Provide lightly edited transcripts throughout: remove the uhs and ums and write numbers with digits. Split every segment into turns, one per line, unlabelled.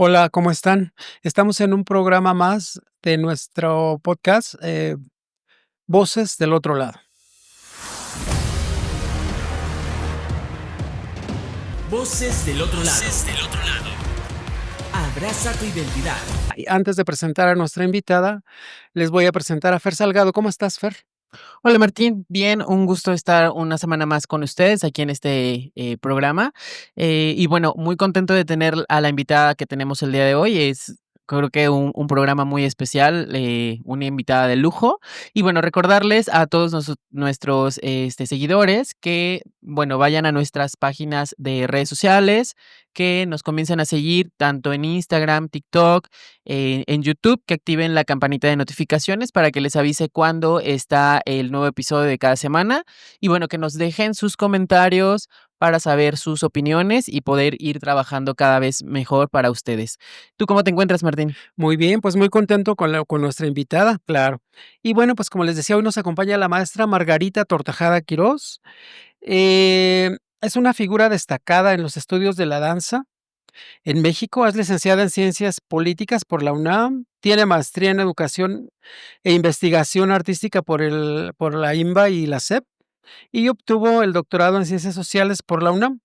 Hola, ¿cómo están? Estamos en un programa más de nuestro podcast, Voces del otro lado.
Voces del otro lado. Voces del otro lado. Abraza tu identidad.
Y antes de presentar a nuestra invitada, les voy a presentar a Fer Salgado. ¿Cómo estás, Fer?
Hola Martín, bien, un gusto estar una semana más con ustedes aquí en este programa. Y bueno, muy contento de tener a la invitada que tenemos el día de hoy. Creo que un programa muy especial, una invitada de lujo. Y bueno, recordarles a todos nuestros seguidores que, bueno, vayan a nuestras páginas de redes sociales, que nos comiencen a seguir tanto en Instagram, TikTok, en YouTube, que activen la campanita de notificaciones para que les avise cuando está el nuevo episodio de cada semana. Y bueno, que nos dejen sus comentarios para saber sus opiniones y poder ir trabajando cada vez mejor para ustedes. ¿Tú cómo te encuentras, Martín?
Muy bien, pues muy contento con nuestra invitada, claro. Y bueno, pues como les decía, hoy nos acompaña la maestra Margarita Tortajada Quirós. Es una figura destacada en los estudios de la danza. En México es licenciada en Ciencias Políticas por la UNAM, tiene maestría en Educación e Investigación Artística por la IMBA y la SEP, y obtuvo el doctorado en Ciencias Sociales por la UNAM.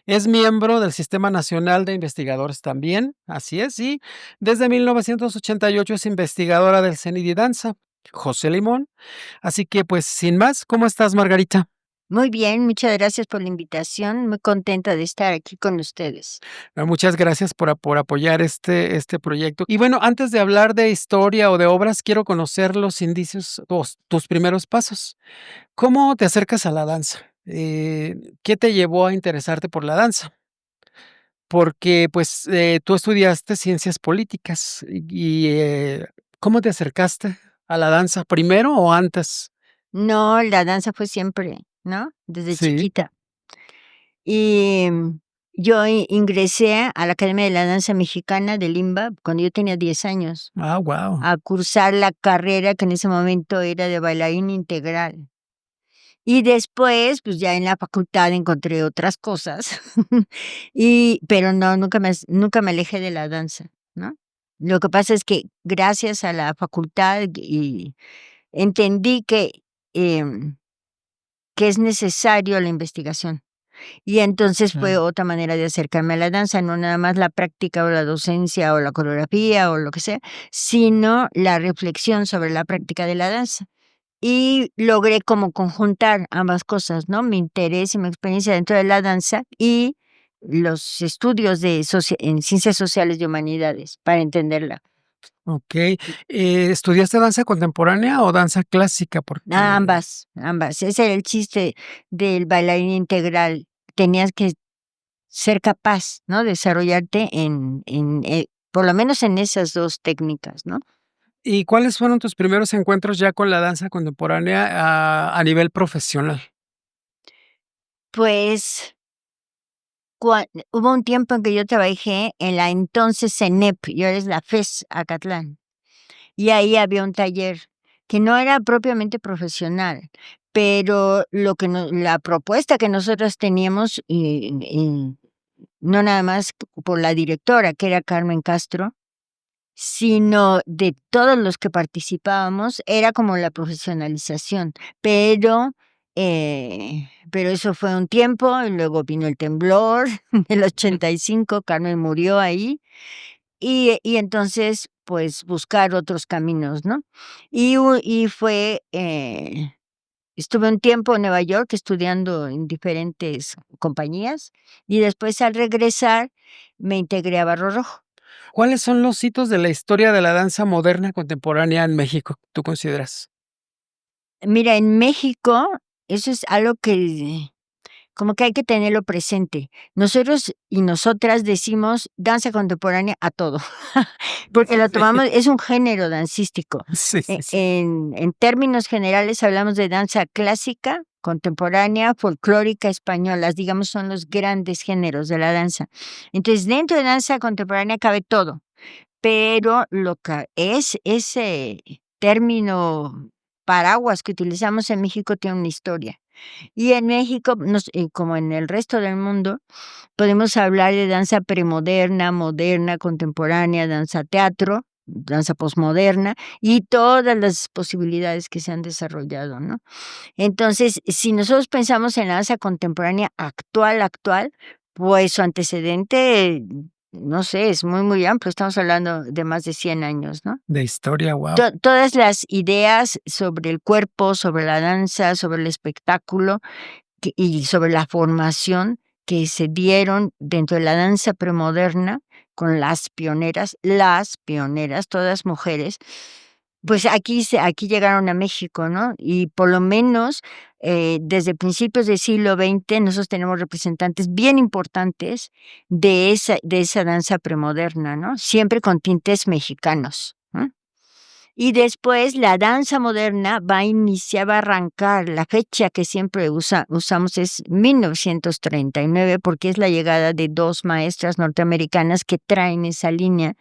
Es miembro del Sistema Nacional de Investigadores también, así es, y desde 1988 es investigadora del CENIDI Danza, José Limón. Así que, pues, sin más, ¿cómo estás, Margarita?
Muy bien, muchas gracias por la invitación. Muy contenta de estar aquí con ustedes.
Muchas gracias por apoyar este proyecto. Y bueno, antes de hablar de historia o de obras, quiero conocer los indicios, tus primeros pasos. ¿Cómo te acercas a la danza? ¿Qué te llevó a interesarte por la danza? Porque, pues, tú estudiaste ciencias políticas ¿cómo te acercaste a la danza? ¿Primero o antes?
No, la danza fue siempre, ¿no? Desde
Sí.
chiquita. Y yo ingresé a la Academia de la Danza Mexicana de Limba cuando yo tenía 10 años,
Ah, guau.
a cursar la carrera que en ese momento era de bailarín integral. Y después, pues ya en la facultad encontré otras cosas, pero no, nunca me alejé de la danza, ¿no? Lo que pasa es que gracias a la facultad y entendí em, que es necesario la investigación. Y entonces fue
Claro.
otra manera de acercarme a la danza, no nada más la práctica o la docencia o la coreografía o lo que sea, sino la reflexión sobre la práctica de la danza. Y logré como conjuntar ambas cosas, ¿no? Mi interés y mi experiencia dentro de la danza y los estudios en ciencias sociales y humanidades para entenderla.
Okey. ¿Estudiaste danza contemporánea o danza clásica? Porque
Ambas, ambas. Ese era el chiste del bailarín integral. Tenías que ser capaz, ¿no? Desarrollarte por lo menos en esas dos técnicas, ¿no?
¿Y cuáles fueron tus primeros encuentros ya con la danza contemporánea a nivel profesional?
Pues hubo un tiempo en que yo trabajé en la entonces CENEP, y ahora es la FES Acatlán, y ahí había un taller que no era propiamente profesional, pero la propuesta que nosotros teníamos, y no nada más por la directora, que era Carmen Castro, sino de todos los que participábamos, era como la profesionalización, pero eso fue un tiempo, y luego vino el temblor del 85, Carmen murió ahí, y entonces, pues, buscar otros caminos, ¿no? Estuve un tiempo en Nueva York estudiando en diferentes compañías, y después al regresar me integré a Barro Rojo.
¿Cuáles son los hitos de la historia de la danza moderna contemporánea en México, tú consideras?
Mira, en México, eso es algo que como que hay que tenerlo presente. Nosotros y nosotras decimos danza contemporánea a todo, porque lo tomamos, es un género dancístico.
Sí, sí, sí.
En términos generales hablamos de danza clásica, contemporánea, folclórica, española, digamos, son los grandes géneros de la danza. Entonces, dentro de danza contemporánea cabe todo, pero lo que es ese término paraguas que utilizamos en México tiene una historia. Y en México, como en el resto del mundo, podemos hablar de danza premoderna, moderna, contemporánea, danza teatro, danza posmoderna y todas las posibilidades que se han desarrollado, ¿no? Entonces, si nosotros pensamos en la danza contemporánea actual, pues su antecedente, no sé, es muy, muy amplio. Estamos hablando de más de 100 años, ¿no?
De historia, wow.
Todas las ideas sobre el cuerpo, sobre la danza, sobre el espectáculo y sobre la formación que se dieron dentro de la danza premoderna con las pioneras, todas mujeres, pues aquí llegaron a México, ¿no? Y por lo menos desde principios del siglo XX nosotros tenemos representantes bien importantes de esa danza premoderna, ¿no? Siempre con tintes mexicanos, ¿no? Y después la danza moderna va a arrancar. La fecha que siempre usamos es 1939, porque es la llegada de 2 maestras norteamericanas que traen esa línea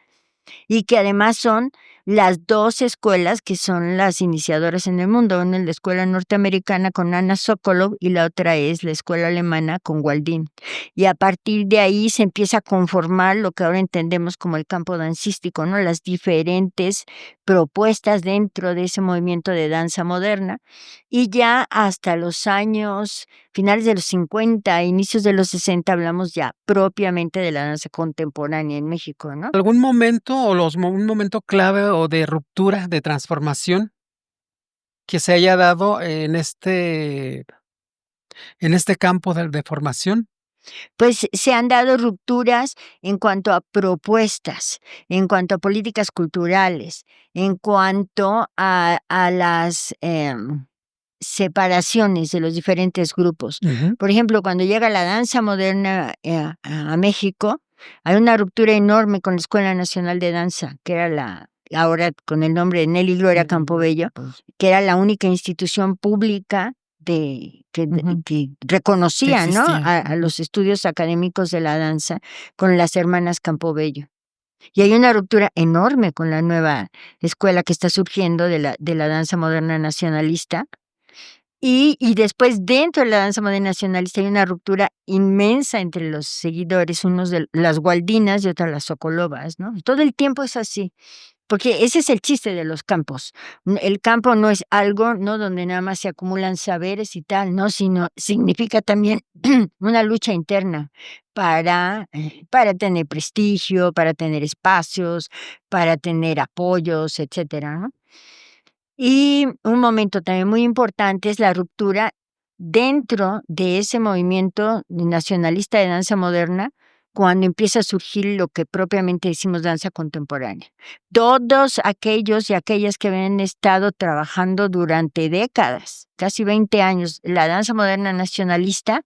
y que además son las 2 escuelas que son las iniciadoras en el mundo. Una es la escuela norteamericana con Anna Sokolov y la otra es la escuela alemana con Waldin. Y a partir de ahí se empieza a conformar lo que ahora entendemos como el campo dancístico, ¿no? Las diferentes propuestas dentro de ese movimiento de danza moderna. Y ya hasta los años finales de los 50, inicios de los 60, hablamos ya propiamente de la danza contemporánea en México, ¿no?
¿Algún momento un momento clave o de ruptura, de transformación que se haya dado en este campo de formación?
Pues se han dado rupturas en cuanto a propuestas, en cuanto a políticas culturales, en cuanto a las separaciones de los diferentes grupos.
Ujú.
Por ejemplo, cuando llega la danza moderna a México, hay una ruptura enorme con la Escuela Nacional de Danza, que era ahora con el nombre de Nelly Gloria Campobello, que era la única institución pública
Ujú.
que reconocía, ¿no?
existía.
a los estudios académicos de la danza con las hermanas Campobello. Y hay una ruptura enorme con la nueva escuela que está surgiendo de la danza moderna nacionalista. Y después dentro de la danza moderna nacionalista hay una ruptura inmensa entre los seguidores, unos de las Gualdinas y otras las Sokolovas, ¿no? Todo el tiempo es así. Porque ese es el chiste de los campos. El campo no es algo, ¿no? Donde nada más se acumulan saberes y tal, ¿no? Sino significa también una lucha interna para tener prestigio, para tener espacios, para tener apoyos, etcétera, ¿no? Y un momento también muy importante es la ruptura dentro de ese movimiento nacionalista de danza moderna, cuando empieza a surgir lo que propiamente decimos danza contemporánea. Todos aquellos y aquellas que habían estado trabajando durante décadas, casi 20 años, la danza moderna nacionalista,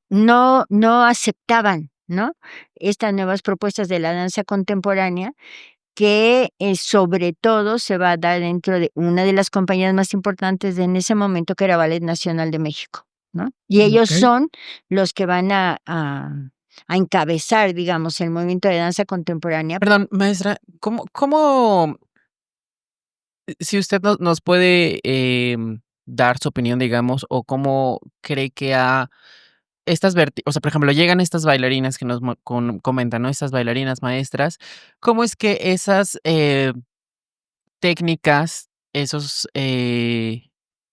no aceptaban, ¿no? Estas nuevas propuestas de la danza contemporánea que sobre todo se va a dar dentro de una de las compañías más importantes en ese momento, que era Ballet Nacional de México, ¿no? Y ellos
Okey.
son los que van a encabezar, digamos, el movimiento de danza contemporánea.
Perdón, maestra, ¿cómo si usted nos puede, dar su opinión, digamos, o cómo cree que o sea, por ejemplo, llegan estas bailarinas que nos comentan, ¿no? Estas bailarinas maestras, ¿cómo es que esas, técnicas, esos,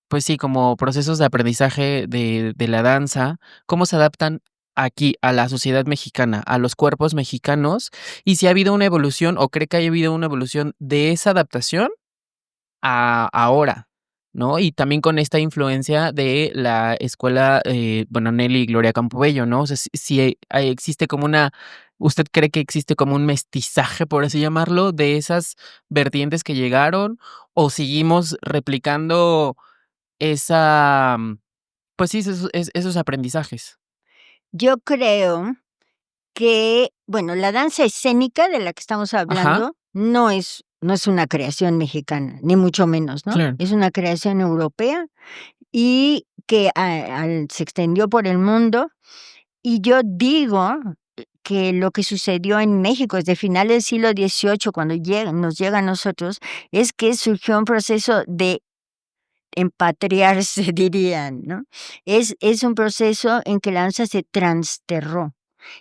pues sí, como procesos de aprendizaje de la danza, cómo se adaptan aquí a la sociedad mexicana, a los cuerpos mexicanos? Y si ha habido una evolución, o cree que haya habido una evolución de esa adaptación a ahora, ¿no? Y también con esta influencia de la escuela, bueno, Nelly y Gloria Campobello, ¿no? O sea, si existe como ¿usted cree que existe como un mestizaje, por así llamarlo, de esas vertientes que llegaron, o seguimos replicando esa, pues sí, esos aprendizajes?
Yo creo que, bueno, la danza escénica de la que estamos
Ajá,
hablando no es una creación mexicana, ni mucho menos, ¿no?
claro.
Es una creación europea y que se extendió por el mundo. Y yo digo que lo que sucedió en México desde finales del siglo XVIII, cuando nos llega a nosotros, es que surgió un proceso de empatriarse, dirían, ¿no? Es un proceso en que la danza se transterró.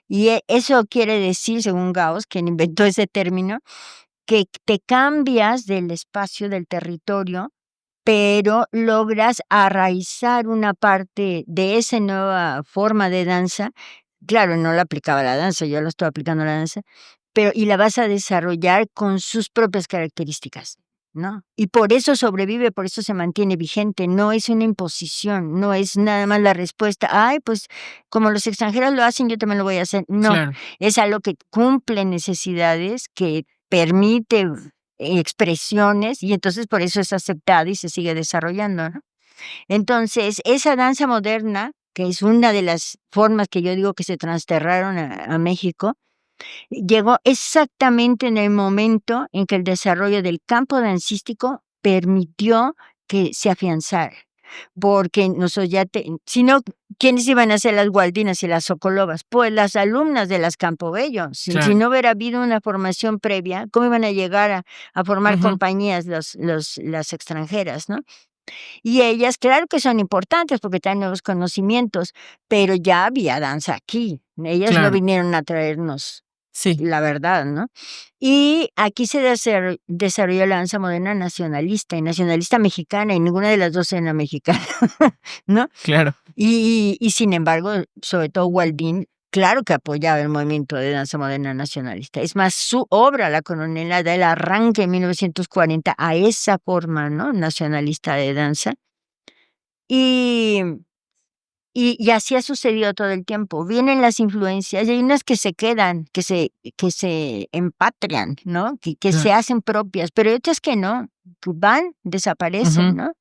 Y eso quiere decir, según Gauss, quien inventó ese término, que te cambias del espacio, del territorio, pero logras arraizar una parte de esa nueva forma de danza. Claro, no la aplicaba a la danza, yo lo estoy aplicando a la danza, pero y la vas a desarrollar con sus propias características, ¿no? Y por eso sobrevive, por eso se mantiene vigente, no es una imposición, no es nada más la respuesta, ay, pues como los extranjeros lo hacen, yo también lo voy a hacer. No,
Claro.
es algo que cumple necesidades, que permite expresiones y entonces por eso es aceptada y se sigue desarrollando, ¿no? Entonces, esa danza moderna, que es una de las formas que yo digo que se transterraron a México, llegó exactamente en el momento en que el desarrollo del campo dancístico permitió que se afianzara. Porque nosotros si no, ¿quiénes iban a ser las Gualdinas y las Socolovas? Pues las alumnas de las Campobello. Si
Claro.
no hubiera habido una formación previa, ¿cómo iban a llegar a formar
Ujú.
compañías las extranjeras, ¿no? Y ellas, claro que son importantes porque traen nuevos conocimientos, pero ya había danza aquí. Ellas no
Claro.
vinieron a traernos
Sí,
la verdad, ¿no? Y aquí se desarrolló la danza moderna nacionalista y nacionalista mexicana, y ninguna de las dos era mexicana, ¿no?
claro.
Y sin embargo, sobre todo Waldín, claro que apoyaba el movimiento de danza moderna nacionalista. Es más, su obra, La Coronela, da el arranque en 1940 a esa forma, ¿no? Nacionalista de danza. Y y así ha sucedido todo el tiempo. Vienen las influencias y hay unas que se quedan, que se empatrian, ¿no? Que se hacen propias, pero hay otras que no, que van, desaparecen,
Ujú.
¿no?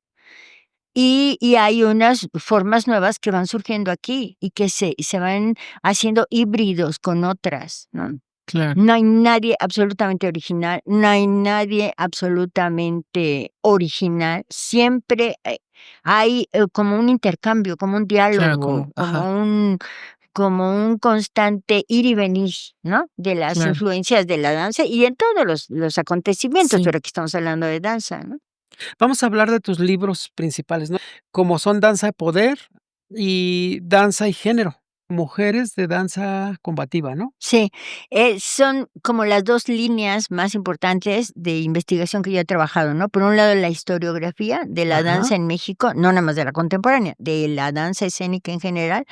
Y hay unas formas nuevas que van surgiendo aquí y que se van haciendo híbridos con otras, ¿no?
Claro.
No hay nadie absolutamente original, no hay nadie absolutamente original. Siempre hay como un intercambio, como un
Claro,
diálogo,
como ajá,
como un constante ir y venir, ¿no? De las
claro.
influencias de la danza y en todos los acontecimientos,
Sí.
pero aquí estamos hablando de danza, ¿no?
Vamos a hablar de tus libros principales, ¿no? Como son Danza de Poder y Danza y Género, mujeres de danza combativa, ¿no?
Sí, son como las 2 líneas más importantes de investigación que yo he trabajado, ¿no? Por un lado, la historiografía de la
Ajá,
danza en México, no nada más de la contemporánea, de la danza escénica en general,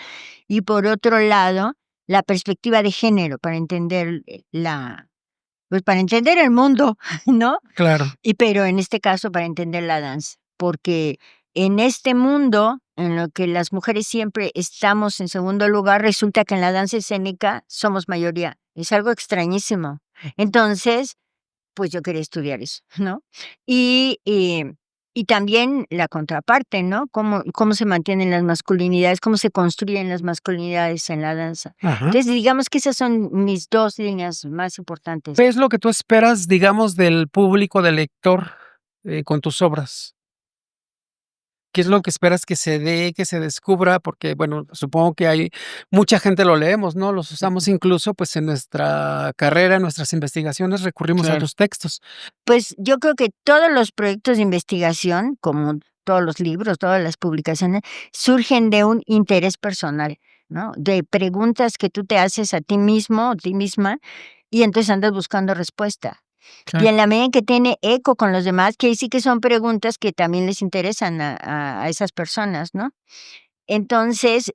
y por otro lado, la perspectiva de género para entender pues, para entender el mundo, ¿no?
claro.
Pero en este caso para entender la danza, porque en este mundo en lo que las mujeres siempre estamos en segundo lugar, resulta que en la danza escénica somos mayoría. Es algo extrañísimo. Entonces, pues yo quería estudiar eso, ¿no? Y, y, y también la contraparte, ¿no? Cómo se mantienen las masculinidades, cómo se construyen las masculinidades en la danza.
Ajá.
Entonces, digamos que esas son mis 2 líneas más importantes.
¿Qué es lo que tú esperas, digamos, del público, del lector, con tus obras? ¿Qué es lo que esperas que se dé, que se descubra? Porque, bueno, supongo que hay mucha gente lo leemos, ¿no? Los usamos incluso, pues, en nuestra carrera, en nuestras investigaciones, recurrimos a
Claro.
tus textos.
Pues yo creo que todos los proyectos de investigación, como todos los libros, todas las publicaciones, surgen de un interés personal, ¿no? De preguntas que tú te haces a ti mismo o ti misma y entonces andas buscando respuesta. Y
Claro.
en la medida en que tiene eco con los demás, que sí que son preguntas que también les interesan a esas personas, ¿no? Entonces,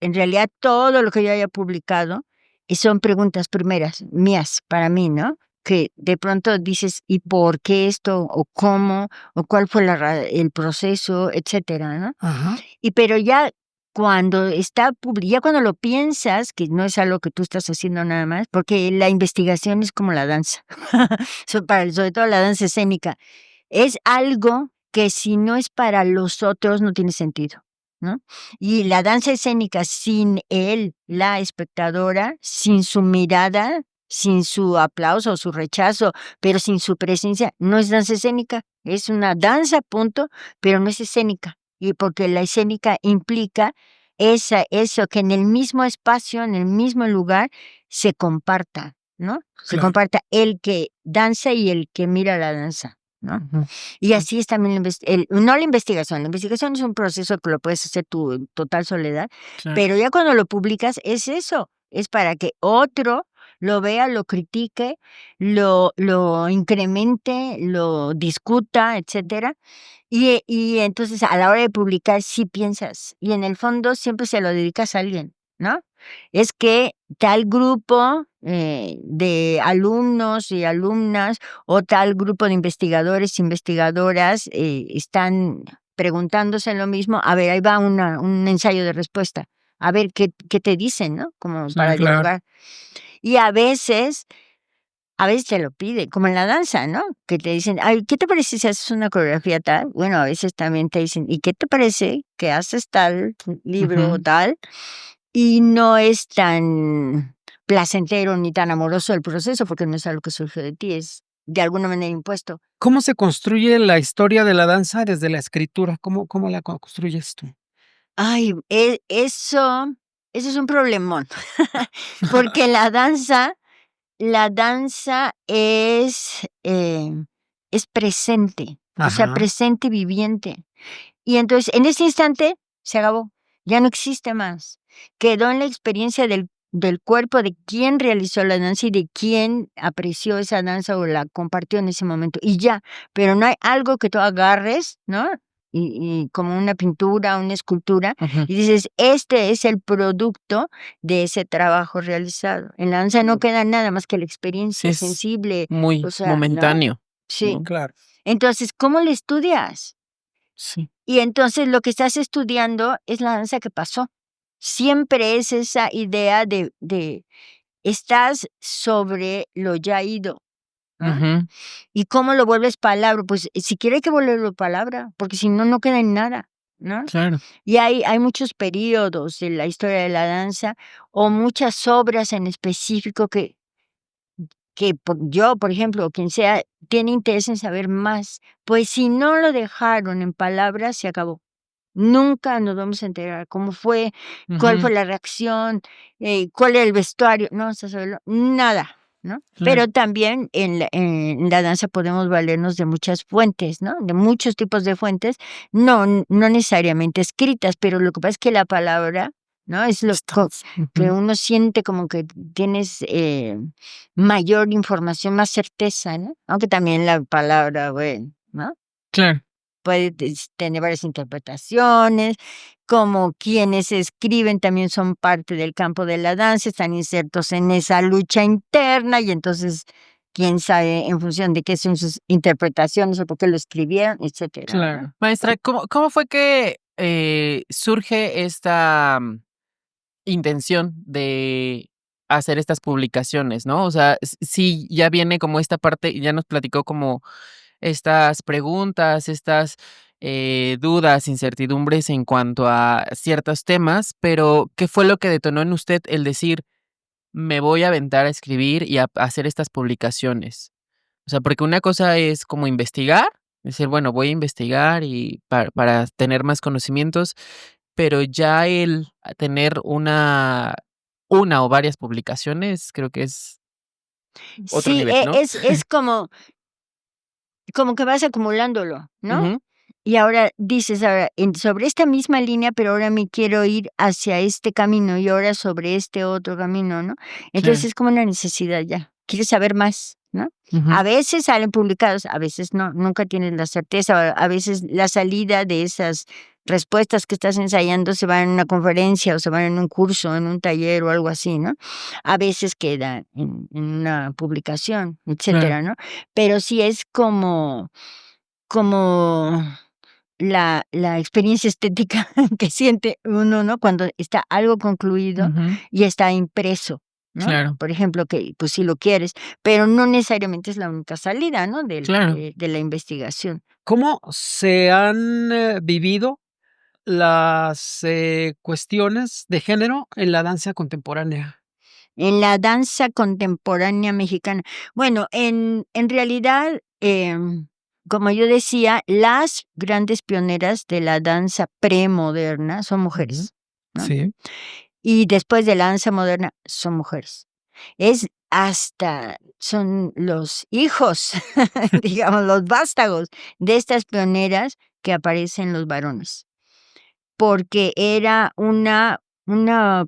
en realidad, todo lo que yo haya publicado, son preguntas primeras mías para mí, ¿no? Que de pronto dices, ¿y por qué esto? ¿O cómo? ¿O cuál fue el proceso? Etcétera, ¿no?
Ajá,
Pero ya cuando ya cuando lo piensas, que no es algo que tú estás haciendo nada más, porque la investigación es como la danza, sobre todo la danza escénica, es algo que si no es para los otros no tiene sentido, ¿no? Y la danza escénica sin él, la espectadora, sin su mirada, sin su aplauso o su rechazo, pero sin su presencia, no es danza escénica, es una danza, punto, pero no es escénica. Y porque la escénica implica eso que en el mismo espacio, en el mismo lugar, se comparta, ¿no? Se
claro.
comparta el que danza y el que mira la danza. ¿no?
Ujú.
Y así es también no la investigación es un proceso que lo puedes hacer tú en total soledad,
Claro.
pero ya cuando lo publicas es eso, es para que otro lo vea, lo critique, lo incremente, lo discuta, etcétera. Y entonces a la hora de publicar sí piensas, y en el fondo siempre se lo dedicas a alguien, ¿no? Es que tal grupo de alumnos y alumnas o tal grupo de investigadores, investigadoras están preguntándose lo mismo. A ver, ahí va un ensayo de respuesta. A ver qué te dicen, ¿no? Como para
Claro.
dialogar. Y a veces te lo pide, como en la danza, ¿no? Que te dicen, ay, ¿qué te parece si haces una coreografía tal? Bueno, a veces también te dicen, ¿y qué te parece que haces tal libro o
Ujú.
tal? Y no es tan placentero ni tan amoroso el proceso, porque no es algo que surge de ti, es de alguna manera impuesto.
¿Cómo se construye la historia de la danza desde la escritura? ¿Cómo la construyes tú?
Ay, eso es un problemón, porque la danza es presente, o sea,
Ajá.
presente viviente. Y entonces, en ese instante, se acabó, ya no existe más. Quedó en la experiencia del cuerpo de quien realizó la danza y de quién apreció esa danza o la compartió en ese momento. Y ya, pero no hay algo que tú agarres, ¿no? Y como una pintura, una escultura,
Ujú.
y dices, este es el producto de ese trabajo realizado. En la danza no queda nada más que la
Sí,
experiencia
es
sensible, o
muy
sea, ¿no?
momentáneo,
Sí.
¿no?
Claro.
Entonces, ¿cómo le estudias?
Sí.
Y entonces lo que estás estudiando es la danza que pasó. Siempre es esa idea de estás sobre lo ya ido, ¿no?
Ujú.
¿Y cómo lo vuelves palabra? Pues si quiere hay que volverlo palabra, porque si no, no queda en nada, ¿no?
Claro.
Y hay muchos periodos de la historia de la danza o muchas obras en específico yo, por ejemplo, o quien sea, tiene interés en saber más. Pues si no lo dejaron en palabras, se acabó. Nunca nos vamos a enterar cómo fue, cuál fue
Ujú.
la reacción, cuál era el vestuario, no vamos a saberlo, nada, ¿no?
Claro.
Pero también en la danza podemos valernos de muchas fuentes, ¿no? De muchos tipos de fuentes, no necesariamente escritas, pero lo que pasa es que la palabra, ¿no? Es lo
Estás.
que
Ujú.
uno siente como que tienes mayor información, más certeza, ¿no? Aunque también la palabra, bueno, ¿no?
Claro.
Puede tener varias interpretaciones, como quienes escriben también son parte del campo de la danza, están insertos en esa lucha interna y entonces quién sabe en función de qué son sus interpretaciones o por qué lo escribieron, etcétera, ¿no?
Claro. Maestra, ¿cómo fue que surge esta intención de hacer estas publicaciones, no? O sea, sí, ya viene como esta parte, ya nos platicó como estas preguntas, estas dudas, incertidumbres en cuanto a ciertos temas, pero ¿qué fue lo que detonó en usted el decir, me voy a aventar a escribir y a hacer estas publicaciones? O sea, porque una cosa es como investigar, decir, bueno, voy a investigar y para tener más conocimientos, pero ya el tener una o varias publicaciones, creo que es otro
Sí,
nivel, ¿no?
es como que vas acumulándolo, ¿no?
Ujú.
Y ahora dices, ahora, sobre esta misma línea, pero ahora me quiero ir hacia este camino y ahora sobre este otro camino, ¿no? Entonces
Claro.
es como una necesidad ya. Quieres saber más, ¿no?
Ujú.
A veces salen publicados, a veces no, nunca tienes la certeza. A veces la salida de esas respuestas que estás ensayando se van en una conferencia o se van en un curso, en un taller o algo así, ¿no? A veces queda en una publicación,
Claro.
etcétera, ¿no? Pero sí es como la experiencia estética que siente uno, ¿no? Cuando está algo concluido
Ujú.
y está impreso, ¿no?
Claro,
Por ejemplo, que pues si lo quieres, pero no necesariamente es la única salida, ¿no?
claro.
De la investigación.
¿Cómo se han vivido las cuestiones de género en la danza contemporánea?
En la danza contemporánea mexicana. Bueno, en realidad, como yo decía, las grandes pioneras de la danza premoderna son
Ujú.
mujeres, ¿no?
Sí.
Y después de la danza moderna son mujeres. Es hasta, son los hijos, digamos, los vástagos de estas pioneras que aparecen los varones, porque era una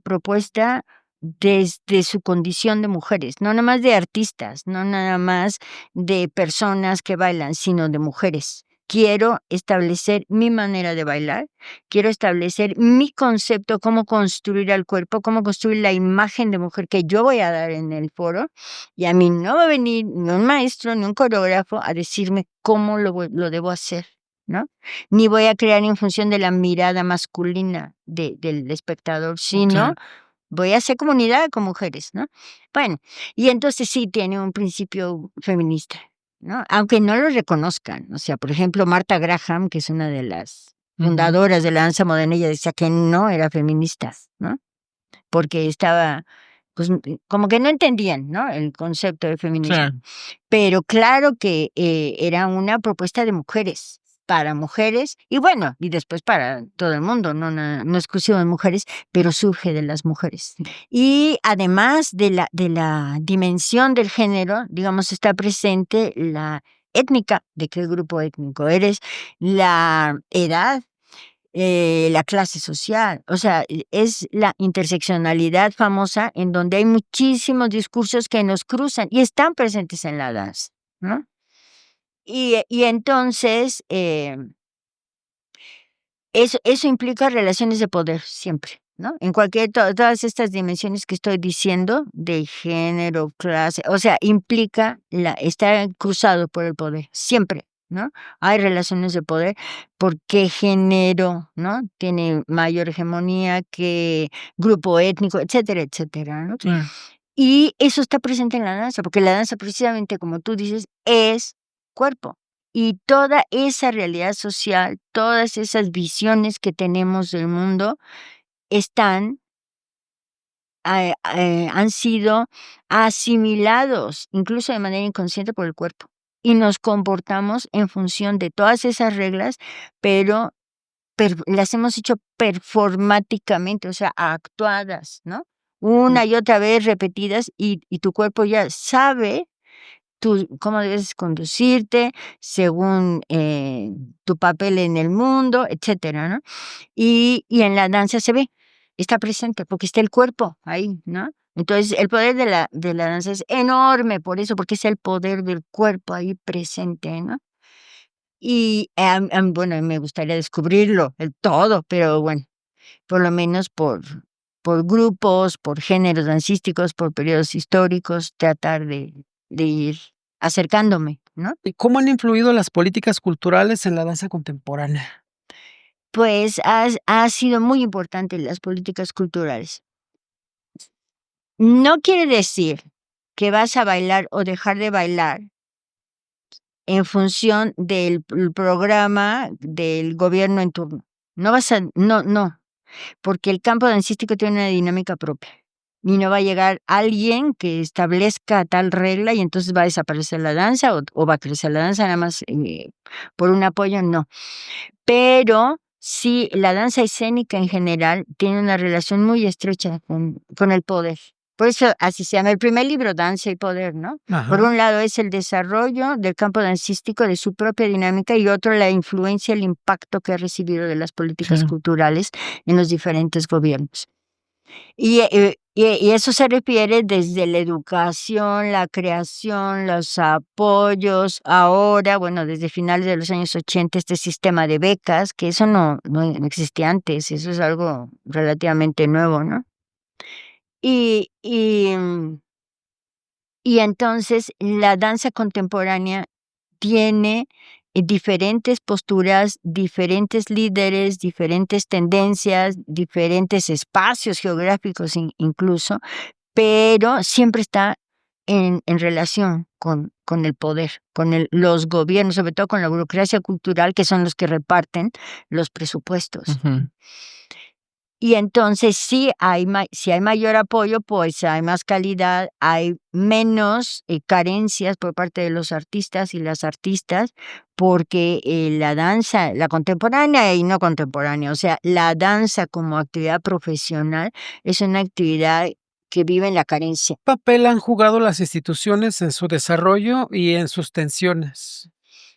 propuesta desde su condición de mujeres, no nada más de artistas, no nada más de personas que bailan, sino de mujeres. Quiero establecer mi manera de bailar, quiero establecer mi concepto, cómo construir al cuerpo, cómo construir la imagen de mujer que yo voy a dar en el foro, y a mí no va a venir ni un maestro ni un coreógrafo a decirme cómo lo debo hacer, ¿no? Ni voy a crear en función de la mirada masculina del espectador, sino
Claro.
voy a hacer comunidad con mujeres, ¿no? Bueno, y entonces sí tiene un principio feminista, ¿no? Aunque no lo reconozcan. O sea, por ejemplo, Martha Graham, que es una de las
Ujú.
fundadoras de la danza moderna, ella decía que no era feminista, ¿no? Porque estaba, pues, como que no entendían, ¿no? El concepto de feminismo.
Claro.
Pero claro que era una propuesta de mujeres, para mujeres, y bueno, y después para todo el mundo, no exclusivo de mujeres, pero surge de las mujeres. Y además de la dimensión del género, digamos, está presente la étnica, de qué grupo étnico eres, la edad, la clase social, o sea, es la interseccionalidad famosa en donde hay muchísimos discursos que nos cruzan y están presentes en la danza, ¿no? Y entonces, eso implica relaciones de poder siempre, ¿no? En todas estas dimensiones que estoy diciendo, de género, clase, o sea, implica estar cruzado por el poder, siempre, ¿no? Hay relaciones de poder, porque género, ¿no? Tiene mayor hegemonía que grupo étnico, etcétera, etcétera, ¿no?
Claro.
Y eso está presente en la danza, porque la danza precisamente, como tú dices, es cuerpo. Y toda esa realidad social, todas esas visiones que tenemos del mundo están, han sido asimilados, incluso de manera inconsciente por el cuerpo. Y nos comportamos en función de todas esas reglas, pero las hemos hecho performáticamente, o sea, actuadas, ¿no? Una y otra vez repetidas y tu cuerpo ya sabe cómo debes conducirte según tu papel en el mundo, etcétera, ¿no? Y en la danza se ve, está presente, porque está el cuerpo ahí, ¿no? Entonces, el poder de la danza es enorme por eso, porque es el poder del cuerpo ahí presente, ¿no? Y bueno, me gustaría descubrirlo, el todo, pero bueno, por lo menos por grupos, por géneros dancísticos, por periodos históricos, tratar de ir acercándome, ¿no?
¿Y cómo han influido las políticas culturales en la danza contemporánea?
Pues ha sido muy importante las políticas culturales. No quiere decir que vas a bailar o dejar de bailar en función del programa del gobierno en turno. No, porque el campo dancístico tiene una dinámica propia. Y no va a llegar alguien que establezca tal regla y entonces va a desaparecer la danza o va a crecer la danza nada más por un apoyo, no. Pero sí, la danza escénica en general tiene una relación muy estrecha con el poder. Por eso así se llama el primer libro, Danza y Poder, ¿no? Por
Ajá.
un lado es el desarrollo del campo dancístico, de su propia dinámica, y otro la influencia, el impacto que ha recibido de las políticas
Claro.
culturales en los diferentes gobiernos. Y eso se refiere desde la educación, la creación, los apoyos. Ahora, bueno, desde finales de los años 80, este sistema de becas, que eso no existía antes, eso es algo relativamente nuevo, ¿no? Y, y, mm, y entonces la danza contemporánea tiene diferentes posturas, diferentes líderes, diferentes tendencias, diferentes espacios geográficos incluso, pero siempre está en relación con el poder, los gobiernos, sobre todo con la burocracia cultural, que son los que reparten los presupuestos.
Ujú.
Y entonces si hay mayor apoyo, pues hay más calidad, hay menos carencias por parte de los artistas y las artistas, porque la danza, la contemporánea y no contemporánea, o sea, la danza como actividad profesional es una actividad que viven la carencia.
¿Qué papel han jugado las instituciones en su desarrollo y en sus tensiones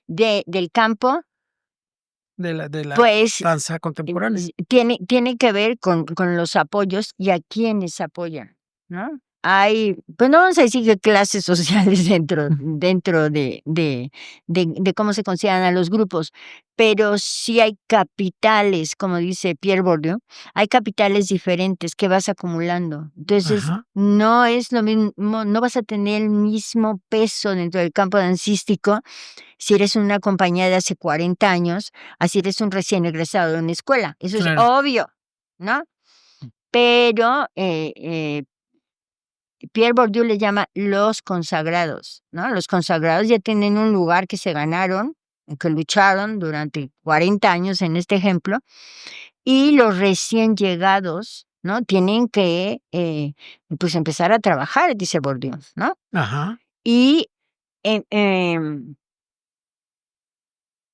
Del campo,
de la
pues
danza contemporánea?
tiene que ver con los apoyos y a quienes apoyan, ¿no? Hay, pues no vamos a decir que clases sociales dentro de cómo se consideran a los grupos, pero sí hay capitales, como dice Pierre Bourdieu, hay capitales diferentes que vas acumulando. Entonces,
Ajá,
no es lo mismo, no vas a tener el mismo peso dentro del campo dancístico si eres una compañía de hace 40 años, así eres un recién egresado de una escuela. Eso es
claro.
obvio, ¿no? Pero Pierre Bourdieu le llama los consagrados, ¿no? Los consagrados ya tienen un lugar que se ganaron, que lucharon durante 40 años en este ejemplo, y los recién llegados, ¿no? Tienen que, pues, empezar a trabajar, dice Bourdieu, ¿no?
Ajá,
Y em, em,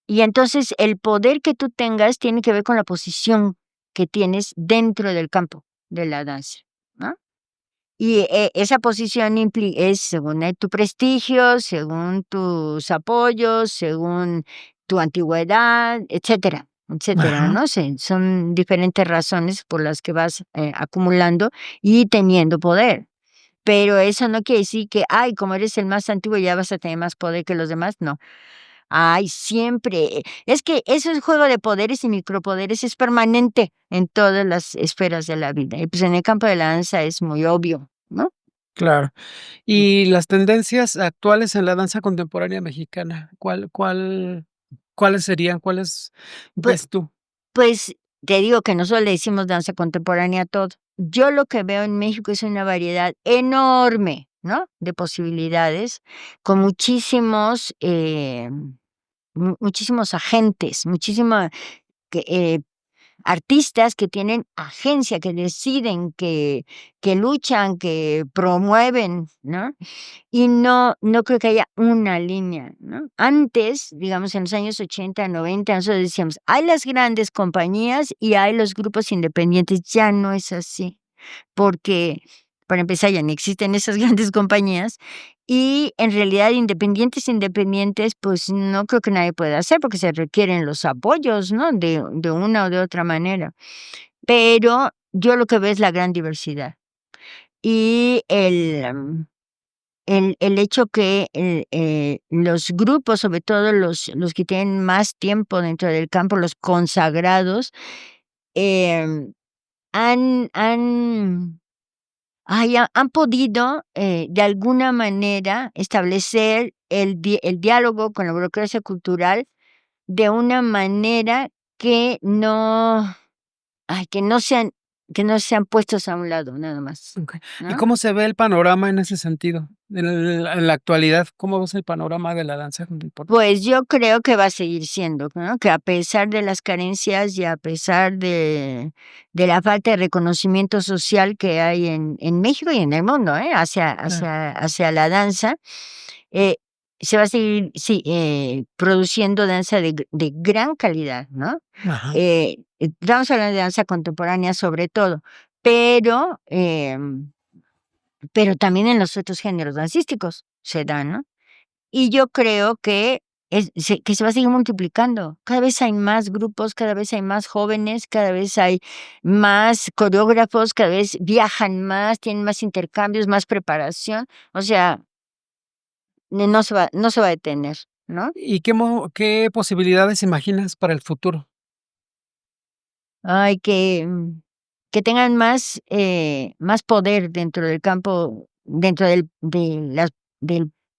Y entonces el poder que tú tengas tiene que ver con la posición que tienes dentro del campo de la danza, ¿no? Y esa posición es según tu prestigio, según tus apoyos, según tu antigüedad, etcétera, etcétera,
ajá,
¿no? Son diferentes razones por las que vas acumulando y teniendo poder. Pero eso no quiere decir que, ay, como eres el más antiguo ya vas a tener más poder que los demás, no. Ay, siempre. Es que eso es juego de poderes y micropoderes, es permanente en todas las esferas de la vida. Y pues en el campo de la danza es muy obvio, ¿no?
claro. Y las tendencias actuales en la danza contemporánea mexicana, ¿cuáles serían? ¿Cuáles
Pues,
ves tú?
pues te digo que nosotros le decimos danza contemporánea a todo. Yo lo que veo en México es una variedad enorme, ¿no? De posibilidades, con muchísimos agentes, artistas que tienen agencia, que deciden, que luchan, que promueven, ¿no? Y no creo que haya una línea, ¿no? Antes, digamos, en los años 80, 90, nosotros decíamos, hay las grandes compañías y hay los grupos independientes. Ya no es así, porque para empezar ya no existen esas grandes compañías y en realidad independientes, pues no creo que nadie pueda hacer porque se requieren los apoyos, ¿no? De una o de otra manera. Pero yo lo que veo es la gran diversidad y el hecho que los grupos, sobre todo los que tienen más tiempo dentro del campo, los consagrados, em, han han podido, de alguna manera, establecer el diálogo con la burocracia cultural de una manera que que no sean puestos a un lado, nada más,
Okey. ¿Y
¿no?
cómo se ve el panorama en ese sentido? En la actualidad, ¿cómo ves el panorama de la danza contemporánea?
Pues yo creo que va a seguir siendo, ¿no? Que a pesar de las carencias y a pesar de la falta de reconocimiento social que hay en México y en el mundo, hacia,
Claro.
hacia la danza, eh, se va a seguir sí, produciendo danza de gran calidad, ¿no?
Ajá.
Estamos hablando de danza contemporánea sobre todo, pero, pero también en los otros géneros dancísticos se da, ¿no? Y yo creo que que se va a seguir multiplicando. Cada vez hay más grupos, cada vez hay más jóvenes, cada vez hay más coreógrafos, cada vez viajan más, tienen más intercambios, más preparación. O sea, no se va a detener, ¿no?
¿Y qué posibilidades imaginas para el futuro?
Ay, que tengan más poder dentro del campo, dentro del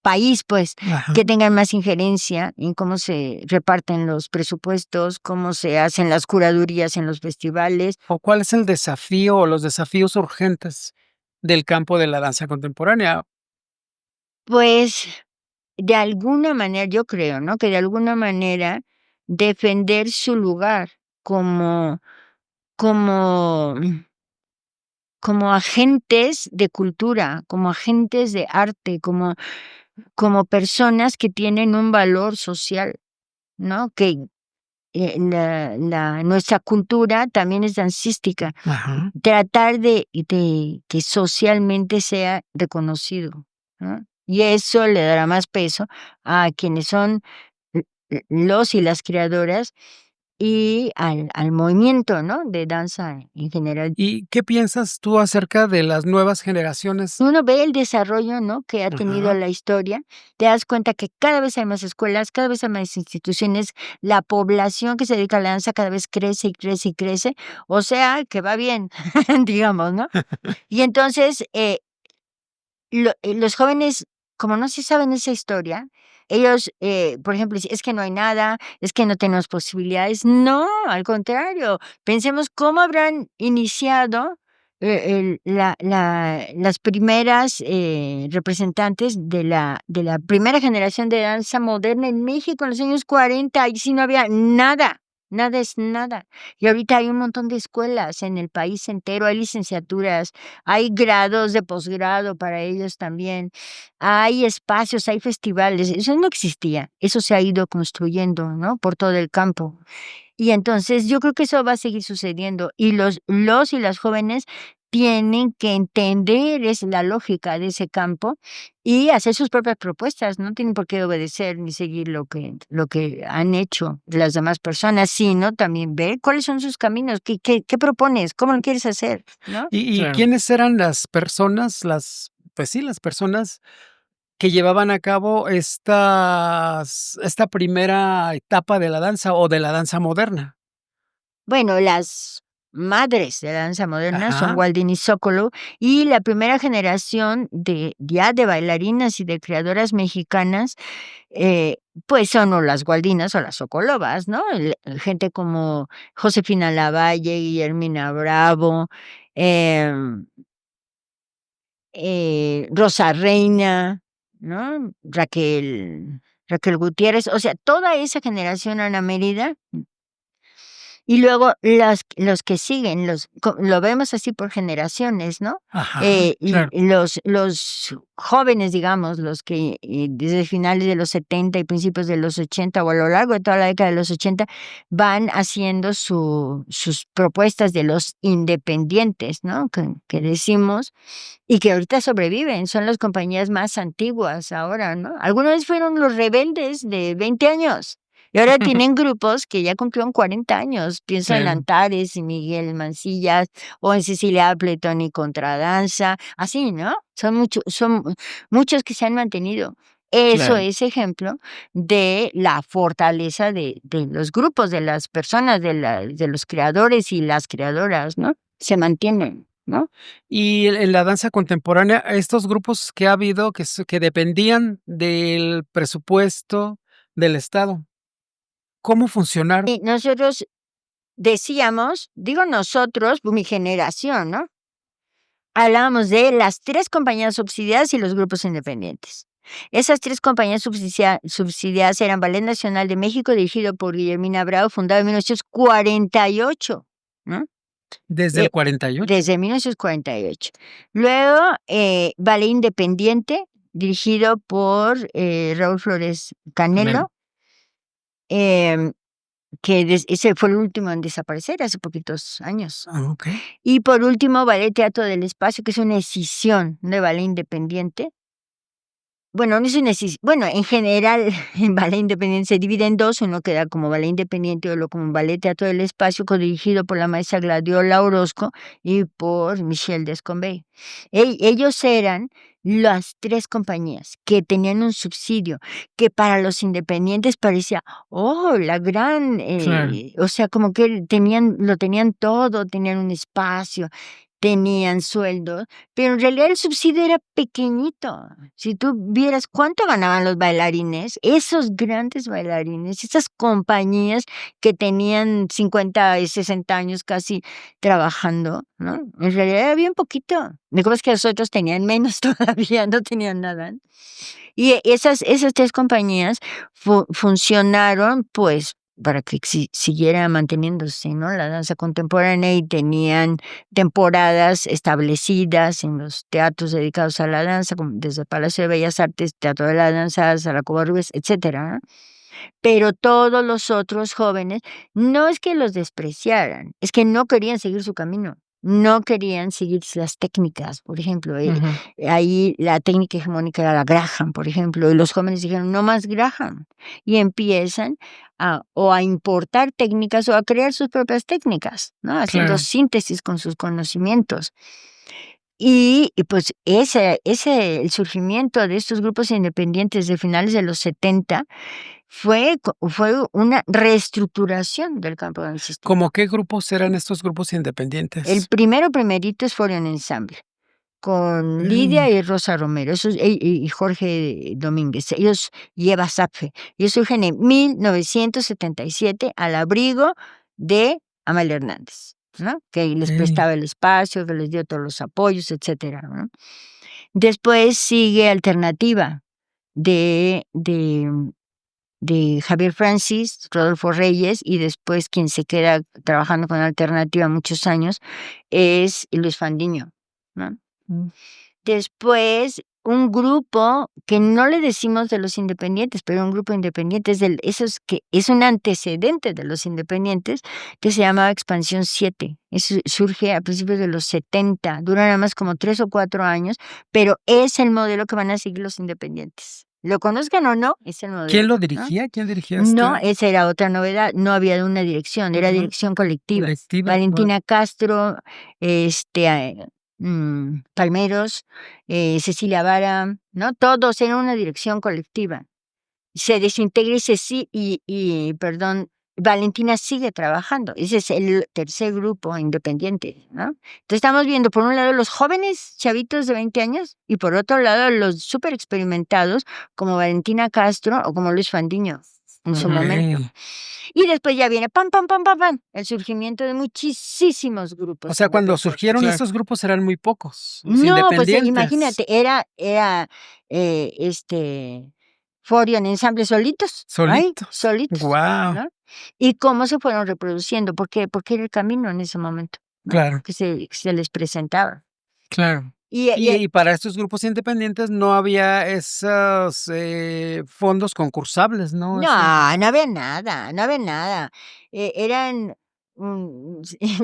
país, pues,
Ajá.
que tengan más injerencia en cómo se reparten los presupuestos, cómo se hacen las curadurías en los festivales.
¿O cuál es el desafío o los desafíos urgentes del campo de la danza contemporánea?
Pues, de alguna manera, yo creo, ¿no? Que de alguna manera defender su lugar como como como agentes de cultura, como agentes de arte, como personas que tienen un valor social, ¿no? nuestra cultura también es dancística.
Ajá.
Tratar de que socialmente sea reconocido, ¿no? Y eso le dará más peso a quienes son los y las creadoras y al movimiento, ¿no? De danza en general.
¿Y qué piensas tú acerca de las nuevas generaciones?
Uno ve el desarrollo, ¿no? Que ha tenido
Ajá.
la historia, te das cuenta que cada vez hay más escuelas, cada vez hay más instituciones, la población que se dedica a la danza cada vez crece y crece y crece, o sea, que va bien, digamos, ¿no? Y entonces, los jóvenes, como no se saben esa historia, ellos, por ejemplo, dicen: "Es que no hay nada, es que no tenemos posibilidades". No, al contrario, pensemos cómo habrán iniciado, las primeras, representantes de la primera generación de danza moderna en México en los años 40, y sí no había nada, nada es nada. Y ahorita hay un montón de escuelas en el país entero, hay licenciaturas, hay grados de posgrado para ellos también, hay espacios, hay festivales, eso no existía, eso se ha ido construyendo, ¿no? Por todo el campo. Y entonces yo creo que eso va a seguir sucediendo y los y las jóvenes tienen que entender es la lógica de ese campo y hacer sus propias propuestas, no tienen por qué obedecer ni seguir lo que han hecho las demás personas, sino también ver cuáles son sus caminos, qué propones, cómo lo quieres hacer, ¿no?
¿Y
Claro.
quiénes eran las personas, pues sí, las personas que llevaban a cabo esta primera etapa de la danza o de la danza moderna?
Bueno, las madres de la danza moderna son
Ajá.
Waldin y Sokolow, y la primera generación de bailarinas y de creadoras mexicanas, eh, pues son o las Waldinas o las Sokolovas, ¿no? Gente como Josefina Lavalle, Guillermina Bravo, em, Rosa Reina, ¿no? Raquel Gutiérrez, o sea, toda esa generación, Ana Mérida. Y luego los que siguen, lo vemos así por generaciones, ¿no?
Ajá, claro.
Los jóvenes, digamos, los que, desde finales de los 70 y principios de los 80 o a lo largo de toda la década de los 80 van haciendo sus propuestas de los independientes, ¿no? Que decimos, y que ahorita sobreviven, son las compañías más antiguas ahora, ¿no? Alguna vez fueron los rebeldes de 20 años. Y ahora tienen grupos que ya cumplieron 40 años. Pienso en
Claro.
Antares y Miguel Mancillas o en Cecilia Appleton y Contradanza, así, ¿no? Son muchos que se han mantenido. Eso
Claro.
es ejemplo de la fortaleza de los grupos, de las personas, de los creadores y las creadoras, ¿no? Se mantienen, ¿no?
Y en la danza contemporánea, estos grupos que ha habido que dependían del presupuesto del Estado, ¿cómo funcionaron?
Y nosotros decíamos, digo nosotros, mi generación, ¿no? Hablábamos de las 3 compañías subsidiadas y los grupos independientes. Esas 3 compañías subsidiadas eran Ballet Nacional de México, dirigido por Guillermina Bravo, fundado en 1948, ¿no?
Desde
Eh,
el 48.
desde 1948. Luego, Ballet Independiente, dirigido por, Raúl Flores
Canelo.
Canelo, em, ese fue el último en desaparecer hace poquitos años.
Ah, okey.
Y por último, Ballet Teatro del Espacio, que es una escisión de ballet independiente. Bueno, no es una bueno, en general, en ballet independiente se divide en 2, uno queda como ballet independiente o como Ballet Teatro del Espacio, codirigido por la maestra Gladiola Orozco y por Michelle Descombey. Ellos eran las 3 compañías que tenían un subsidio, que para los independientes parecía, oh, la gran,
Claro.
o sea, como que lo tenían todo, tenían un espacio, tenían sueldos, pero en realidad el subsidio era pequeñito. Si tú vieras cuánto ganaban los bailarines, esos grandes bailarines, esas compañías que tenían 50 y 60 años casi trabajando, ¿no? En realidad era bien poquito. Me acuerdo que los otros tenían menos todavía, no tenían nada. Y esas 3 compañías funcionaron, pues, para que siguiera manteniéndose, ¿no? La danza contemporánea, y tenían temporadas establecidas en los teatros dedicados a la danza, como desde el Palacio de Bellas Artes, Teatro de la Danza, Sala Covarrubias, etcétera, ¿no? Pero todos los otros jóvenes, no es que los despreciaran, es que no querían seguir su camino, no querían seguir las técnicas, por ejemplo,
Ujú.
ahí la técnica hegemónica era la Graham, por ejemplo, y los jóvenes dijeron, no más Graham, y empiezan o a importar técnicas o a crear sus propias técnicas, ¿no? Haciendo
Claro.
síntesis con sus conocimientos. Pues el surgimiento de estos grupos independientes de finales de los 70 fue una reestructuración del campo del sistema.
¿Cómo qué grupos eran estos grupos
El
independientes?
primerito es Forian Ensemble, con Lidia
Mm,
y Rosa Romero, y Jorge Domínguez, ellos y Eva Zapfe. Ellos surgen en 1977 al abrigo de Amalia Hernández, ¿no? Que les
okey.
prestaba el espacio, que les dio todos los apoyos, etcétera, ¿no? Después sigue Alternativa de Javier Francis, Rodolfo Reyes, y después quien se queda trabajando con Alternativa muchos años es Luis Fandiño, ¿no?
Mm.
Después, un grupo que no le decimos de los independientes, pero un grupo independiente esos que es un antecedente de los independientes, que se llamaba Expansión 7. Eso surge a principios de los 70, dura nada más como 3 o 4 años, pero es el modelo que van a seguir los independientes. Lo conozcan o no, es el modelo.
¿Quién lo
¿no?
dirigía? ¿Quién dirigía
No,
esta
esa era otra novedad, no había una dirección, era
Ujú.
dirección colectiva.
Colectiva? Guau.
Valentina Castro, Palmeros, Cecilia Vara, ¿no? Todos eran una dirección colectiva. Se desintegra perdón, Valentina sigue trabajando. Ese es el tercer grupo independiente, ¿no? Entonces estamos viendo por un lado los jóvenes chavitos de 20 años y por otro lado los súper experimentados como Valentina Castro o como Luis Fandiño en su momento.
Okey.
Y después ya viene pam, pam, pam, pam, pam, el surgimiento de muchísimos grupos.
O sea, cuando
independientes.
surgieron
Claro.
estos grupos eran muy pocos, los
No, pues
independientes.
imagínate, era Forian Ensamble solitos, ahí,
Solitos.
solitos,
Guau,
¿no? Y cómo se fueron reproduciendo, porque era el camino en ese momento, ¿no?
claro.
Que se les presentaba.
Claro.
Y para estos grupos independientes no había esos, fondos concursables, ¿no?
No, no había nada, no había nada. Eran,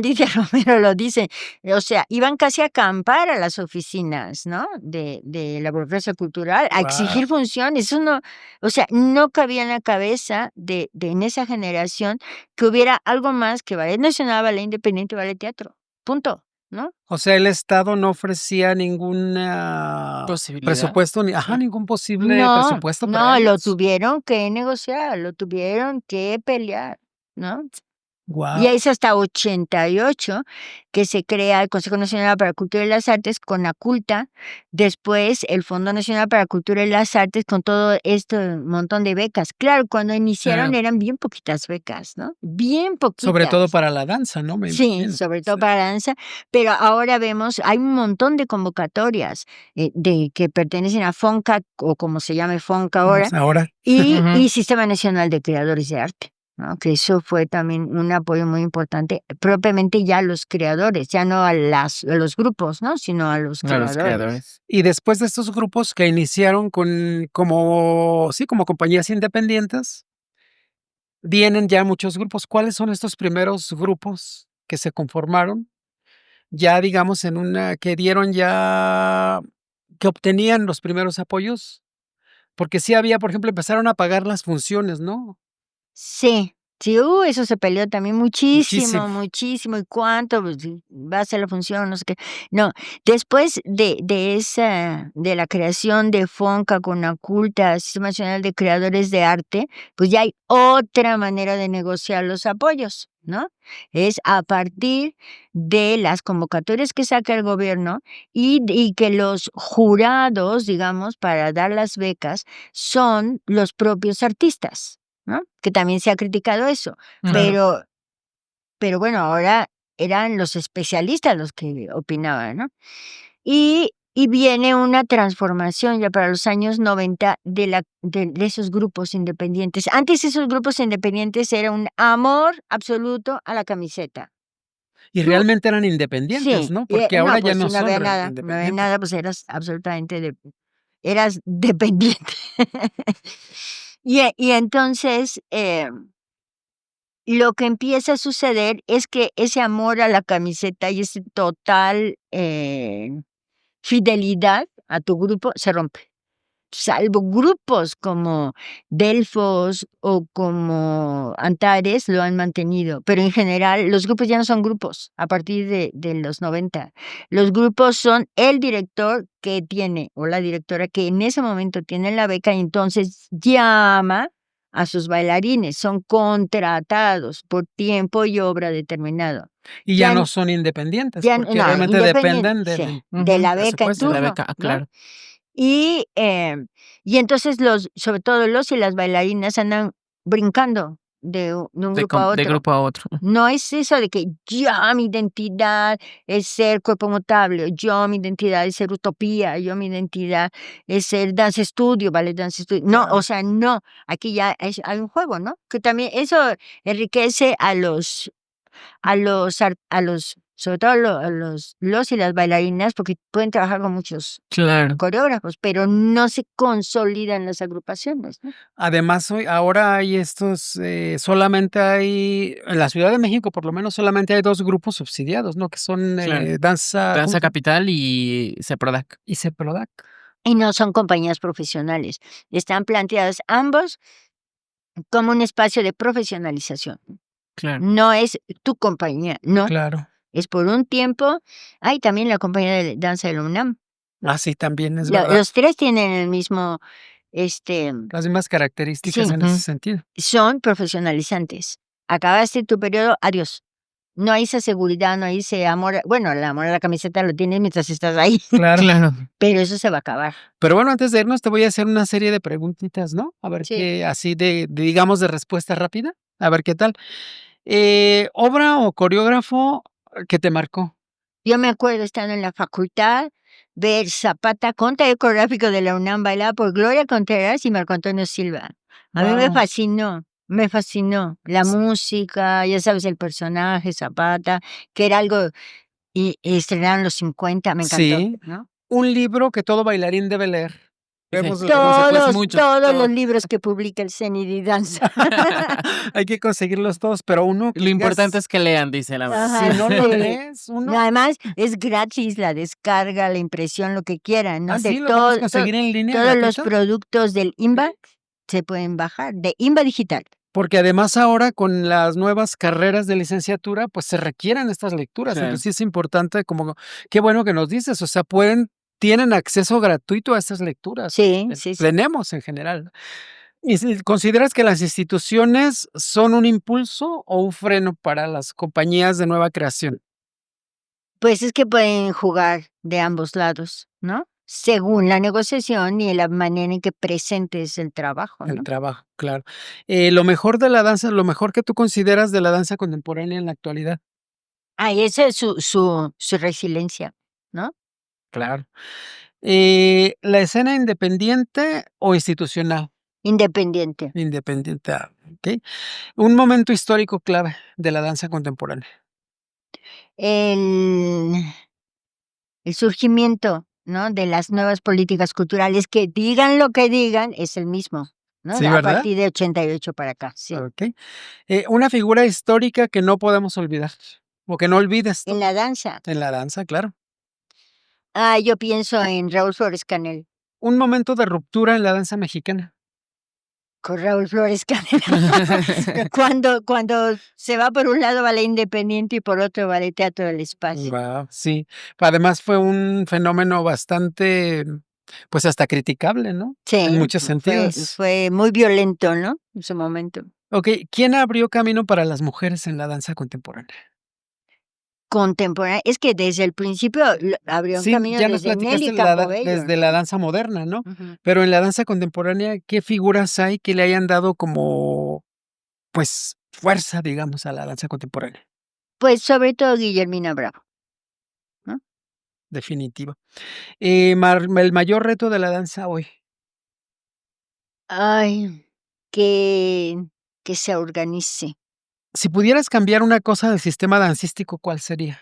Lidia Romero lo dice, o sea, iban casi a acampar a las oficinas, ¿no? De la burocracia cultural, a
Guau.
exigir funciones. Eso no, o sea, no cabía en la cabeza en esa generación que hubiera algo más que Ballet Nacional, Ballet Independiente, Ballet Teatro. Punto, ¿no?
O sea, el Estado no ofrecía ningún
Posibilidad.
presupuesto,
Sí.
ningún posible
No,
presupuesto para
no, lo
ellos.
tuvieron que negociar, lo tuvieron que pelear, ¿no? Y
Guau.
es hasta 88 que se crea el Consejo Nacional para la Cultura y las Artes con ACULTA, después el Fondo Nacional para la Cultura y las Artes con todo este montón de becas. Claro, cuando iniciaron
Claro.
eran bien poquitas becas, ¿no? Bien poquitas.
Sobre todo para la danza, ¿no? Me
Sí,
imagino.
sobre todo
Sí.
para la danza, pero ahora vemos, hay un montón de convocatorias de que pertenecen a FONCA o como se llame FONCA ahora,
Vamos ahora.
y
Ujú.
Sistema Nacional de Creadores de Arte, ¿no? Que eso fue también un apoyo muy importante, propiamente ya a los creadores, ya no a los grupos, ¿no? Sino a los
A los
creadores.
creadores.
Y después de estos grupos que iniciaron como compañías independientes, vienen ya muchos grupos. ¿Cuáles son estos primeros grupos que se conformaron? Ya, digamos, que obtenían los primeros apoyos, porque sí había, por ejemplo, empezaron a pagar las funciones, ¿no?
Sí, sí, eso se peleó también
Muchísimo.
muchísimo, muchísimo, ¿y cuánto? Pues, sí, va a ser la función, no sé qué. No, después de la creación de FONCA con ACULTA, Sistema Nacional de Creadores de Arte, pues ya hay otra manera de negociar los apoyos, ¿no? Es a partir de las convocatorias que saca el gobierno y que los jurados, digamos, para dar las becas, son los propios artistas, ¿no? Que también se ha criticado eso,
Claro.
pero bueno, ahora eran los especialistas los que opinaban, ¿no? Y viene una transformación ya para los años 90 de esos grupos independientes. Antes esos grupos independientes era un amor absoluto a la camiseta.
Y
Tú
realmente eran independientes,
Sí,
¿no? Porque ahora
no,
ya
pues
no
si no
son
había
re
nada, no había
independientes.
nada, pues eras absolutamente eras dependiente. Y entonces, lo que empieza a suceder es que ese amor a la camiseta y ese total fidelidad a tu grupo se rompe. Salvo grupos como Delfos o como Antares lo han mantenido, pero en general los grupos ya no son grupos a partir de los 90. Los grupos son el director que tiene o la directora que en ese momento tiene la beca y entonces llama a sus bailarines, son contratados por tiempo y obra determinado.
Y
Ya
ya no
n-
son independientes,
Ya
porque
no,
realmente
independiente,
dependen
sí,
del
de
Ujú,
la beca en
presupuesto.
de la
turno,
beca,
¿no?
claro.
Y, entonces sobre todo los y las bailarinas andan brincando de un grupo a
De
otro.
grupo a otro.
No es eso de que yo mi identidad es ser cuerpo mutable, yo mi identidad es ser utopía, yo mi identidad es ser dance studio, ballet dance studio. No,
Claro.
o sea, no, aquí ya hay un juego, ¿no? Que también eso enriquece a los, sobre todo a los y las bailarinas, porque pueden trabajar con muchos
Claro.
coreógrafos, pero no se consolidan las agrupaciones, ¿no?
Además, ahora hay solamente hay, en la Ciudad de México, por lo menos, solamente hay 2 grupos subsidiados, ¿no? Que son,
Claro.
Danza, ¿cómo
Danza
se llama?
Capital y CEPRODAC.
Y CEPRODAC.
Y no son compañías profesionales. Están planteadas ambos como un espacio de profesionalización.
Claro.
No es tu compañía, no,
Claro.
es por un tiempo. Hay también la compañía de danza de la UNAM.
Ah, sí, también es verdad.
Los 3 tienen el mismo,
Las mismas características
sí,
en ese
Ujú.
sentido.
son profesionalizantes. Acabaste tu periodo, adiós. No hay esa seguridad, no hay ese amor. Bueno, el amor a la camiseta lo tienes mientras estás ahí,
Claro.
Claro.
pero eso se va a acabar.
Pero bueno, antes de irnos, te voy a hacer una serie de preguntitas, ¿no? A ver
Sí.
qué, así digamos, de respuesta rápida, a ver qué tal. ¿Obra o coreógrafo que te marcó?
Yo me acuerdo estando en la facultad, ver Zapata con taller coreográfico de la UNAM bailada por Gloria Contreras y Marco Antonio Silva. A mí
Guau.
me fascinó la música, ya sabes, el personaje Zapata, que era algo, y estrenaron los 50, me encantó,
Sí,
¿no?
un libro que todo bailarín debe leer.
Sí.
Vemos las
Pues
consecuencias.
muchos,
Todos los
todos.
libros que publica el CENI de danza.
Hay que conseguirlos todos, pero uno que
Lo importante
digas,
es que lean, dice la
Ajá,
si no lo
sí.
lees, uno
Además, es gratis la descarga, la impresión, lo que quieran, ¿no? De
así lo podemos
todo,
conseguir en línea
todos los
gratuito.
productos del INBA se pueden bajar, de INBA Digital.
Porque además ahora con las nuevas carreras de licenciatura, pues se requieren estas lecturas.
Claro.
Entonces sí es importante, como qué bueno que nos dices, o sea, tienen acceso gratuito a estas lecturas.
Sí, sí, sí.
Tenemos en general. ¿Y si consideras que las instituciones son un impulso o un freno para las compañías de nueva creación?
Pues es que pueden jugar de ambos lados, ¿no? Según la negociación y la manera en que presentes el trabajo,
El
¿no?
trabajo, claro. Lo mejor de la danza, lo mejor que tú consideras de la danza contemporánea en la actualidad.
Y esa es su resiliencia, ¿no?
Claro. ¿La escena independiente o institucional?
Independiente.
Independiente, okey. Un momento histórico clave de la danza contemporánea.
El el surgimiento, ¿no? De las nuevas políticas culturales, que digan lo que digan, es el mismo, ¿no?
Sí,
A
¿verdad?
partir de 88 para acá, sí.
Okey. Una figura histórica que no podemos olvidar, o que no olvides
En
tú.
la danza,
En la danza, claro.
yo pienso en Raúl Flores Canel,
Un momento de ruptura en la danza mexicana.
con Raúl Flores Canel. Cuando se va por un lado ballet independiente y por otro ballet Teatro del Espacio.
Guau, sí. Además fue un fenómeno bastante, pues, hasta criticable, ¿no? En
Sí,
muchos sentidos.
fue muy violento, ¿no? En su momento.
Okey, ¿quién abrió camino para las mujeres en la danza contemporánea?
Contemporánea, es que desde el principio abrió un
Sí,
camino
ya nos
desde
platicaste
Nelly Campobello,
desde la
¿no?
danza moderna, ¿no?
Ujú.
Pero en la danza contemporánea, ¿qué figuras hay que le hayan dado como, pues, fuerza, digamos, a la danza contemporánea?
Pues, sobre todo Guillermina Bravo, ¿no?
Definitivo. El mayor reto de la danza hoy.
Ay, que que se organice.
Si pudieras cambiar una cosa del sistema dancístico, ¿cuál sería?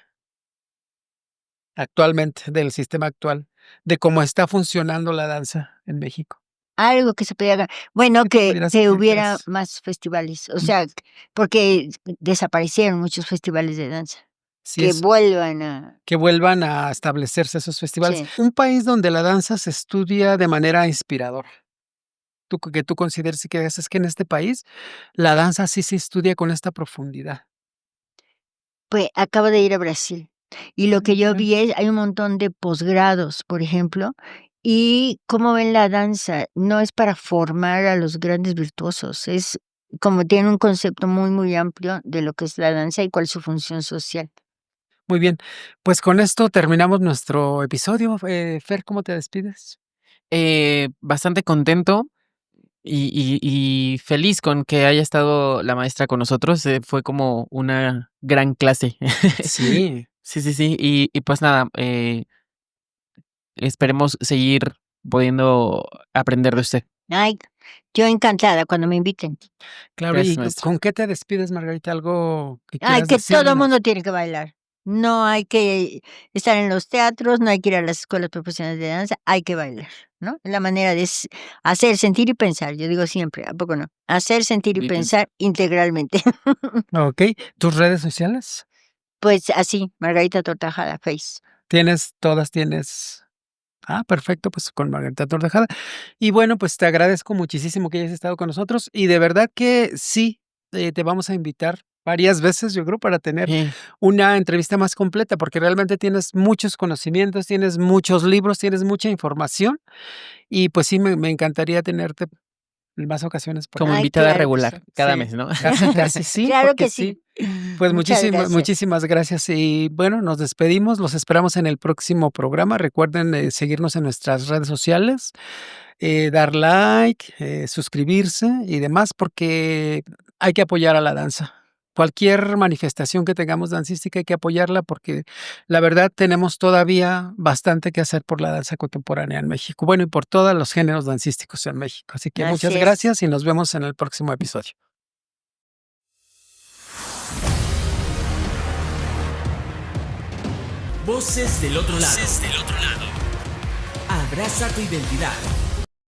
Actualmente, del sistema actual, de cómo está funcionando la danza en México.
algo que se pudiera, bueno,
¿Qué
que
pudieras que
hubiera
creas?
más festivales, o sea, porque desaparecieron muchos festivales de danza,
Sí,
que
es
vuelvan a,
que vuelvan a establecerse esos festivales.
sí.
Un país donde la danza se estudia de manera inspiradora. Tú que tú consideres y que digas: "Es que en este país la danza sí se estudia con esta profundidad".
Pues acabo de ir a Brasil y lo
Ay,
que
qué
yo
bien.
vi es, hay un montón de posgrados, por ejemplo, y cómo ven la danza, no es para formar a los grandes virtuosos, es como tiene un concepto muy, muy amplio de lo que es la danza y cuál es su función social.
Muy bien, pues con esto terminamos nuestro episodio. Fer, ¿cómo te despides?
Bastante contento y feliz con que haya estado la maestra con nosotros. Fue como una gran clase.
Sí,
Sí, sí, sí. Y pues nada, esperemos seguir pudiendo aprender de usted.
Ay, yo encantada cuando me inviten.
claro. ¿Y
Gracias, maestra.
con qué te despides, Margarita? ¿Algo que
Ay,
quieras
que todo el
decirnos?
mundo tiene que bailar. No hay que estar en los teatros, no hay que ir a las escuelas profesionales de danza, hay que bailar, ¿no? Es la manera de hacer, sentir y pensar, yo digo siempre, ¿a poco no? Hacer, sentir y
Y pensar.
pensar integralmente.
Okey, ¿tus redes sociales?
Pues así, Margarita Tortajada, Face.
¿Tienes todas tienes? Ah, perfecto, pues con Margarita Tortajada. Y bueno, pues te agradezco muchísimo que hayas estado con nosotros y de verdad que sí, te vamos a invitar varias veces, yo creo, para tener
Sí,
una entrevista más completa, porque realmente tienes muchos conocimientos, tienes muchos libros, tienes mucha información y pues sí, me encantaría tenerte en más ocasiones por
como
acá.
Ay,
invitada
claro que sí.
regular cada
Sí,
mes, ¿no?
casi, casi sí,
Claro
porque
que sí.
sí. Pues
Muchas gracias.
muchísimas gracias y bueno, nos despedimos, los esperamos en el próximo programa. Recuerden, seguirnos en nuestras redes sociales, dar like, suscribirse y demás, porque hay que apoyar a la danza. Cualquier manifestación que tengamos dancística hay que apoyarla porque la verdad tenemos todavía bastante que hacer por la danza contemporánea en México. Bueno, y por todos los géneros dancísticos en México. Así que muchas
Así es.
gracias y nos vemos en el próximo episodio.
Voces del otro lado. Abraza tu identidad.